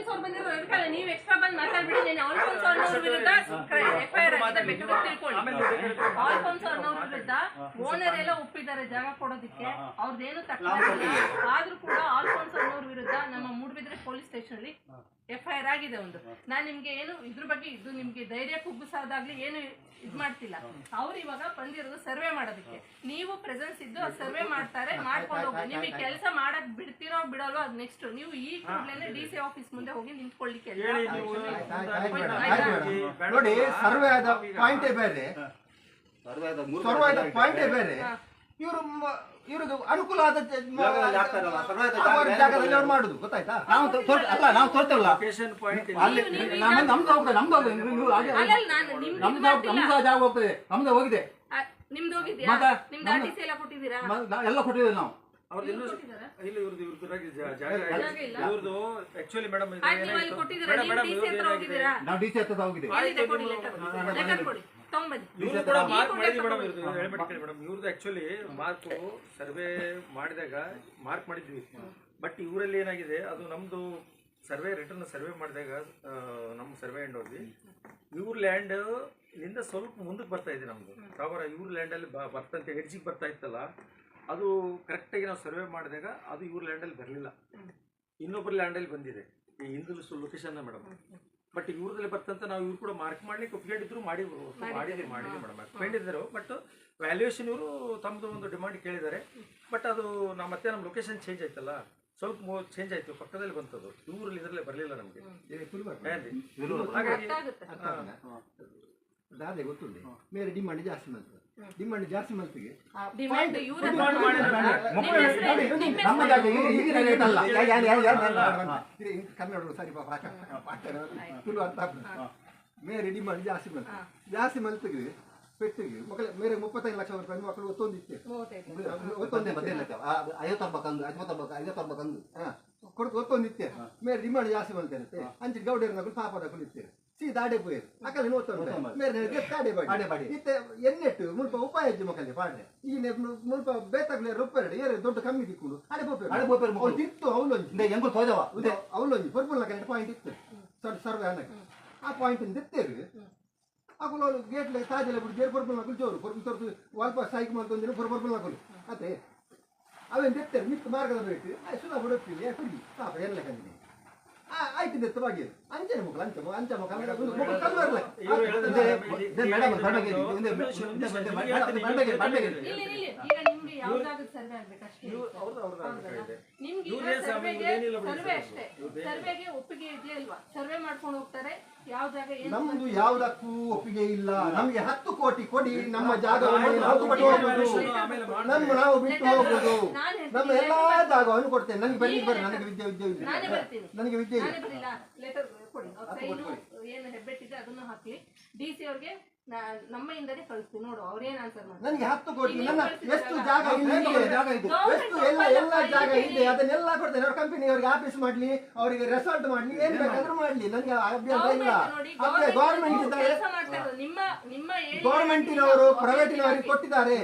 Alphonse ಅವ್ರು ಬಂದಿರೋ ಇರ್ಕಲ್ಲ, ನೀವು ಎಕ್ಸ್ಟ್ರಾ ಬಂದು ಮಾತಾಡ್ಬಿಡಿ. ನಾನು ಆಲ್ಫೋನ್ಸ್ ಅವ್ರ ವಿರುದ್ಧ FIR ಆಗಿದೆ, ಬೇಕಾದ್ರೆ ತಿಳ್ಕೊಳ್ಳಿ. ಆಲ್ಫೋನ್ಸ್ ಅವ್ರ ವಿರುದ್ಧ ಓನರ್ ಎಲ್ಲ ಒಪ್ಪಿದ್ದಾರೆ ಜಾಗ ಕೊಡೋದಕ್ಕೆ, ಅವ್ರದ್ದೇನು ತಕ್ರಾರಿಲ್ಲ. ಆದ್ರೂ ಕೂಡ ಆಲ್ಫೋನ್ಸ್ ಅವ್ರ ವಿರುದ್ಧ ನಮ್ಮ ಮೂಡಬಿದ್ರೆ ಪೊಲೀಸ್ ಸ್ಟೇಷನ್ ಅಲ್ಲಿ FIR ಆಗಿದೆ ಒಂದು. ನಾನು ನಿಮ್ಗೆ ಏನು ಇದ್ರ ಬಗ್ಗೆ ಇದು ನಿಮ್ಗೆ ಧೈರ್ಯ ಕುಗ್ಗಿಸೋದಾಗ್ಲಿ ಏನು ಇದ್ ಮಾಡ್ತಿಲ್ಲ. ಅವ್ರು ಇವಾಗ ಬಂದಿರೋದು ಸರ್ವೆ ಮಾಡೋದಕ್ಕೆ. ನೀವು ಪ್ರೆಸೆನ್ಸ್ ಇದ್ದು ಸರ್ವೆ ಮಾಡ್ತಾರೆ, ಮಾಡ್ಕೊಂಡು ಹೋಗಿ. ನಿಮಗೆ ಕೆಲಸ ಮಾಡಕ್ ಬಿಡ್ತಿರೋ ಬಿಡಲ್ವೋ ಅದು ನೆಕ್ಸ್ಟ್. ನೀವು ಈ ಕೂಡಲೇ DC ಆಫೀಸ್ ಮುಂದೆ ಹೋಗಿ ನಿಂತ್ಕೊಳ್ಳಿಕ್ಕೆ ನೋಡಿ. ಸರ್ವೆ ಆದ ಪಾಯಿಂಟೇ ಬೇರೆ, ಸರ್ವೆ ಆದ ಪಾಯಿಂಟೇ ಬೇರೆ. ಇವ್ರಿಗೆ ಅನುಕೂಲ ಆದ ಜಾಗದಲ್ಲಿ ಅವ್ರು ಮಾಡುದು, ಗೊತ್ತಾಯ್ತಾ? ನಾವು ತೋರ್ತೇವಲ್ಲ ನಮ್ದು ಜಾಗ ಹೋಗ್ತದೆ, ನಮ್ದು ಹೋಗಿದೆ, ನಿಮ್ದು ಹೋಗಿದ್ಯಾ? ನಿಮ್ದು RTC ಎಲ್ಲ ಕೊಟ್ಟಿದ್ದೀರಾ? ಎಲ್ಲ ಕೊಟ್ಟಿದ್ದೇವೆ ನಾವು. ನಾವು DC ಹತ್ರ ಹೋಗಿದೆ. ಇವ್ರದ್ದು ಆಕ್ಚುಲಿ ಮಾರ್ಕ್ ಸರ್ವೆ ಮಾಡಿದಾಗ ಮಾರ್ಕ್ ಮಾಡಿದ್ವಿ. ಬಟ್ ಇವರಲ್ಲಿ ಏನಾಗಿದೆ, ಅದು ನಮ್ದು ಸರ್ವೆ ರಿಟರ್ನ್ ಸರ್ವೆ ಮಾಡಿದಾಗ ನಮ್ಮ ಸರ್ವೆ ಎಂಡ್ ಹೋಗಿ ಇವ್ರ ಲ್ಯಾಂಡ್ ಇಲ್ಲಿಂದ ಸ್ವಲ್ಪ ಮುಂದಕ್ಕೆ ಬರ್ತಾ ಇದೆ. ನಮ್ದು ಅವರ ಇವ್ರ ಲ್ಯಾಂಡಲ್ಲಿ ಬರ್ತಂತೆ ಹೆಡ್ಜಿಗೆ ಬರ್ತಾ ಇತ್ತಲ್ಲ, ಅದು ಕರೆಕ್ಟಾಗಿ ನಾವು ಸರ್ವೆ ಮಾಡಿದಾಗ ಅದು ಇವ್ರ ಲ್ಯಾಂಡಲ್ಲಿ ಬರಲಿಲ್ಲ, ಇನ್ನೊಬ್ಬರ ಲ್ಯಾಂಡಲ್ಲಿ ಬಂದಿದೆ. ಈ ಹಿಂದೂ ಲೊಕೇಶನ್ ಮೇಡಮ್. ಬಟ್ ಇವ್ರದಲ್ಲಿ ಬರ್ತಂತ ನಾವು ಇವ್ರು ಕೂಡ ಮಾರ್ಕ್ ಮಾಡ್ಲಿಕ್ಕೆ ಒಪ್ಪಿಕೊಂಡಿದ್ರು, ಮಾಡಿದ್ದೀವಿ ಮೇಡಮ್, ಒಪ್ಕೊಂಡಿದ್ದರು. ಬಟ್ ವ್ಯಾಲ್ಯೂಯೇಷನ್ ಇವರು ತಮ್ಮದು ಒಂದು ಡಿಮಾಂಡ್ ಕೇಳಿದ್ದಾರೆ. ಬಟ್ ಅದು ಮತ್ತೆ ನಮ್ಮ ಲೊಕೇಶನ್ ಚೇಂಜ್ ಆಯ್ತಲ್ಲ, ಸ್ವಲ್ಪ ಚೇಂಜ್ ಆಯ್ತು, ಪಕ್ಕದಲ್ಲಿ ಬಂತದ್ದು. ಇವ್ರಲ್ಲಿ ಇದರಲ್ಲೇ ಬರಲಿಲ್ಲ ನಮಗೆ. ಹಾಗಾಗಿ ಅದೇ ಗೊತ್ತುಂಟು, ಬೇರೆ ಡಿಮಾಂಡ್ ಜಾಸ್ತಿ ಮಾಡ್ತಾರೆ. ಡಿಮಾಂಡ್ ಜಾಸ್ತಿ ಮಾಡ್ತಿಗೆ ಕನ್ನಡ ಸರಿ ತುಳು ಅಂತ ಮೇರೆ ಡಿಮಾಂಡ್ ಜಾಸ್ತಿ ಮಾಡ್ತಾರೆ. ಜಾಸ್ತಿ ಮಾಡ್ತಿಗೆ ಪೆಟ್ಟಿಗೆ ಮಕ್ಕಳು ಮೇರೆ 35 ಲಕ್ಷ ರೂಪಾಯಿ ಮಕ್ಕಳು ಒತ್ತೊಂದಿತ್ತೆ, ಒತ್ತೊಂದೇ 50 ಕೊಡ್ತು ಒತ್ತೊಂದಿತ್ತೆ. ಮೇರೆ ಡಿಮಾಂಡ್ ಜಾಸ್ತಿ ಮಾಡ್ತೇನೆ ಅಂಚೆ ಗೌಡರ ನಗಲು ಪಾಪದ ಕುಳಿತೇವೆ ಸೀದಾ ಆಡೆ ಪೋಯರು ಅಕಲ್ ನೋಡ್ತಾರೆ. ಮೇರೆ ಆಡೆ ಇತ್ತೆ ಎನ್ನೆಟ್ಟು ಮುಲ್ಪ ಉಪಾಯ ಅಜ್ಜಿ ಮಕ್ಕಳಿಗೆ ಪಾಡ್ರೆ ಈಗ ಮುಲ್ಪ ಬೇತಾಗ್ಲಿ ರೂಪಾಯಿ ಏರು ದೊಡ್ಡ ಕಮ್ಮಿ ದಿಕ್ಕುಂಡು ಆಡೆ ಬೋಪೇರು ತಿತ್ತು ಅವಲೊಂಜಿ ಅವಲೊಂಜಿ ಪರ್ಪುಲ್ ಕರೆಂಟ್ ಪಾಯಿಂಟ್ ಇತ್ತು ಸರ್ವೆ ಅನ್ನಕ್ಕೆ. ಆ ಪಾಯಿಂಟ್ ತಿತ್ತೇರು ಅಕುಲು ಗೇಟ್ಲೆ ತಾಜೆಲ್ಲ ಬಿಟ್ಟು ಬೇರೆ ಪರ್ಪುಲ್ ನಕಲು ಜೋರು ಪರ್ಪುಲ್ ತೋರಿಸು ಸ್ವಲ್ಪ ಸೈಕ್ ಮಾಡ್ತಂದ್ರೆ ಪರ್ಪುಲ್ ನಕಲು ಅದೇ ಅವೇನು ತೆತ್ತೇರು ಮಿಕ್ಕ ಮಾರ್ಗದ ಬೇಕು ಸುಧಾ ಬಿಡುತ್ತೀನಿ ಕುಡಿ ಪಾಪ ಎಲ್ಲ ಕಂದಿನಿ ಆಯ್ತು ದೆತ್ತವಾಗಿ ಅಂಚೆ ಮಕ್ಕಳು ಅಂಚ ಮಕ್ಕಳು ಒಪ್ಪಿಗೆ ಇದೆಯಾ ಇಲ್ವಾ? ಸರ್ವೆ ಮಾಡ್ಕೊಂಡು ಹೋಗ್ತಾರೆ. ನಮ್ದು ಯಾವ್ದಕ್ಕೂ ಒಪ್ಪಿಗೆ ಇಲ್ಲ. ನಮ್ಗೆ 10 ಕೋಟಿ ಕೊಡಿ, ನಮ್ಮ ಜಾಗವನ್ನು ನಾವು ಬಿಟ್ಟು ಹೋಗುದು, ನಾವು ಬಿಟ್ಟು ಹೋಗುದು. ನಮ್ಮ ಎಲ್ಲಾ ಜಾಗವನ್ನು ಕೊಡ್ತೇನೆ. ನನಗೆ ಬರ್ರಿ ನನಗೆ ವಿದ್ಯೆ ಇಲ್ಲ, ನನಗೆ ವಿದ್ಯೆ ಇಲ್ಲ. ಲೆಟರ್ ಕೊಡಿ, ಏನು ಹೆಬ್ಬೆಟ್ಟಿದೆ ಅದನ್ನು ಹಾಕಿ DC ಅವ್ರಿಗೆ ನಮ್ಮಿಂದಲೇ ಕಳಿಸ್ತೀವಿ. ನೋಡು ಅವ್ರೇನ್ ಆನ್ಸರ್ ಮಾಡ್ತಾರೆ. ನನಗೆ 10 ಕೋಟಿ ನನ್ನ ಎಷ್ಟು ಜಾಗ ಇದೆ, ಎಷ್ಟು ಎಲ್ಲ ಜಾಗ ಇದೆ ಅದನ್ನೆಲ್ಲ ಕೊಡ್ತೇನೆ. ಅವ್ರ ಕಂಪನಿ ಅವ್ರಿಗೆ ಆಫೀಸ್ ಮಾಡ್ಲಿ, ಅವರಿಗೆ ರೆಸಾರ್ಟ್ ಮಾಡ್ಲಿ, ಏನ್ ಬೇಕಾದ್ರೂ ಮಾಡ್ಲಿ, ನನಗೆ ಅಭ್ಯಂತರ ಇಲ್ಲ. ಗೌರ್ಮೆಂಟಿನವರು ಪ್ರೈವೇಟಿನವರಿಗೆ ಕೊಟ್ಟಿದ್ದಾರೆ,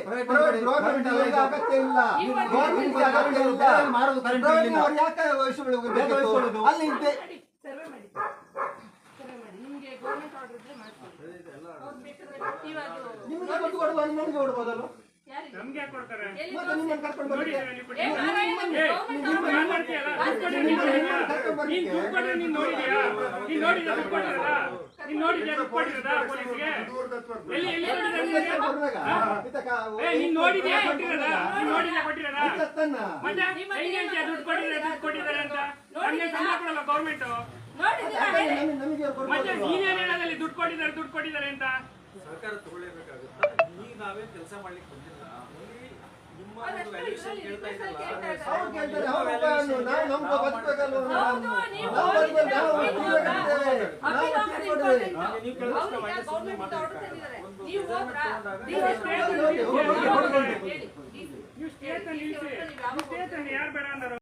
ಗೌರ್ಮೆಂಟ್ ಅವರಿಗೆ ಅಗತ್ಯ ಇಲ್ಲ. ಗೌರ್ಮೆಂಟ್ ಅಗತ್ಯ ಇಲ್ಲ, ಯಾಕೆ ವಹಿಸಿಕೊಳ್ಳುವುದು? ಅಲ್ಲಿ ನಿಮಗೆ ಕೊಟ್ಟು ಕೊಡುವ ನಮಗೆ ಕೊಡ್ಬೋದಲ್ಲ? ನಮ್ಗೆ ಕೊಡ್ತಾರೆ. ಗೌರ್ಮೆಂಟ್ ದುಡ್ಡು ಕೊಟ್ಟಿದ್ದಾರೆ ಅಂತ ಸರ್ಕಾರ ತಗೊಳ್ಳೇಬೇಕಾಗುತ್ತೆ. ಈಗ ನಾವೇ ಕೆಲಸ ಮಾಡ್ಲಿಕ್ಕೆ ಬಂದಿಲ್ಲ. ನಿಮ್ಮ ವ್ಯಾಲ್ಯೂಷನ್ ಕೇಳ್ತಾ ಇದ್ದಲ್ಲ, ಯಾರು ಬೇಡ ಅಂದರು?